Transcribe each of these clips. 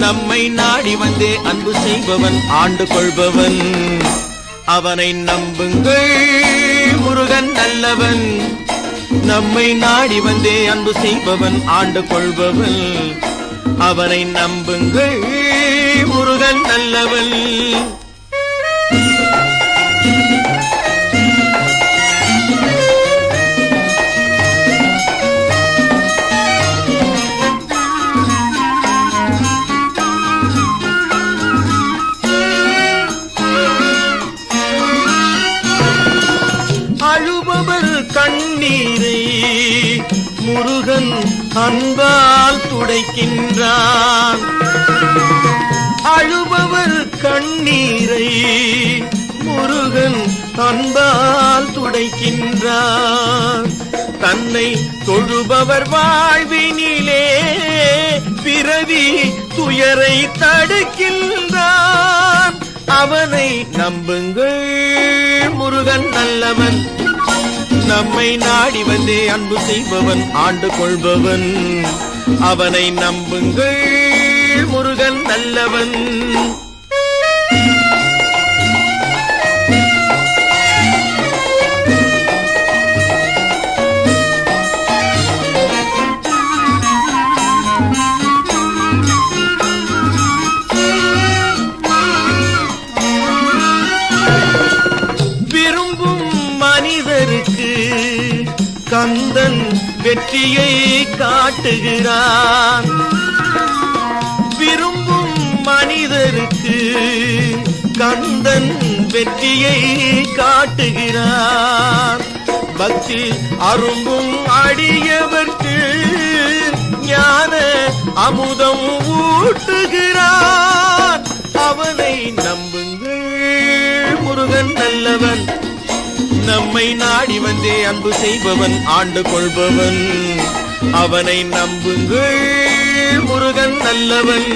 நம்மை நாடி வந்தே அன்பு செய்பவன் ஆண்டு கொள்பவன். அவனை நம்புங்கள், முருகன் நல்லவன். நம்மை நாடி வந்தே அன்பு செய்பவன் ஆண்டு கொள்பவன். அவனை நம்புங்கள், முருகன் நல்லவன். அழுபவர் கண்ணீரை முருகன் அன்பால் துடைக்கின்றான். அழுபவர் கண்ணீரை முருகன் அன்பால் துடைக்கின்றான். தன்னை தொழுபவர் வாழ்வினிலே பிறவி துயரை தடுக்கின்றான். அவனை நம்புங்கள், முருகன் நல்லவன். நம்மை நாடி வந்தே அன்பு செய்பவன் ஆண்டு கொள்பவன். அவனை நம்புங்கள், முருகன் நல்லவன். கந்தன் வெற்றியை காட்டுகிறான். விரும்பும் மனிதருக்கு கந்தன் வெற்றியை காட்டுகிறான். பக்தி அரும்பும் அடியவர்க்கு ஞான அமுதம் ஊட்டுகிறான். அவனை நம்புங்கள், முருகன் நல்லவன். நம்மை நாடி வந்தே அன்பு செய்பவன் ஆண்டு கொள்பவன். அவனை நம்புங்கள், முருகன் நல்லவன்.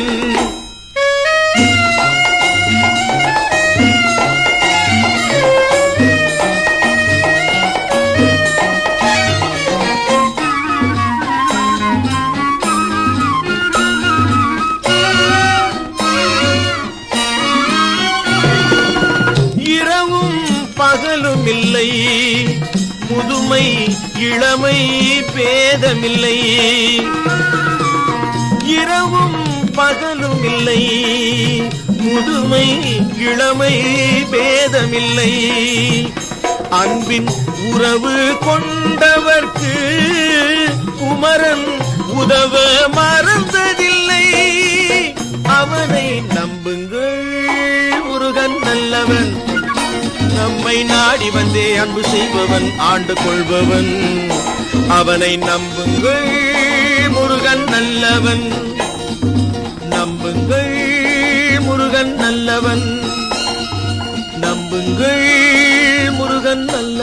பகலும் இல்லை, முதுமை இளமை பேதமில்லை. இரவும் பகலும் இல்லை, முதுமை இளமை பேதமில்லை. அன்பின் உறவு கொண்டவர்க்கு குமரன் உதவ மறந்ததில்லை. அவனை நம்புங்கள், முருகன் நல்லவன். நம்மை நாடி வந்தே அன்பு செய்பவன் ஆண்டு கொள்பவன். அவனை நம்புங்கள், முருகன் நல்லவன். நம்புங்கள், முருகன் நல்லவன். நம்புங்கள், முருகன் நல்லவன்.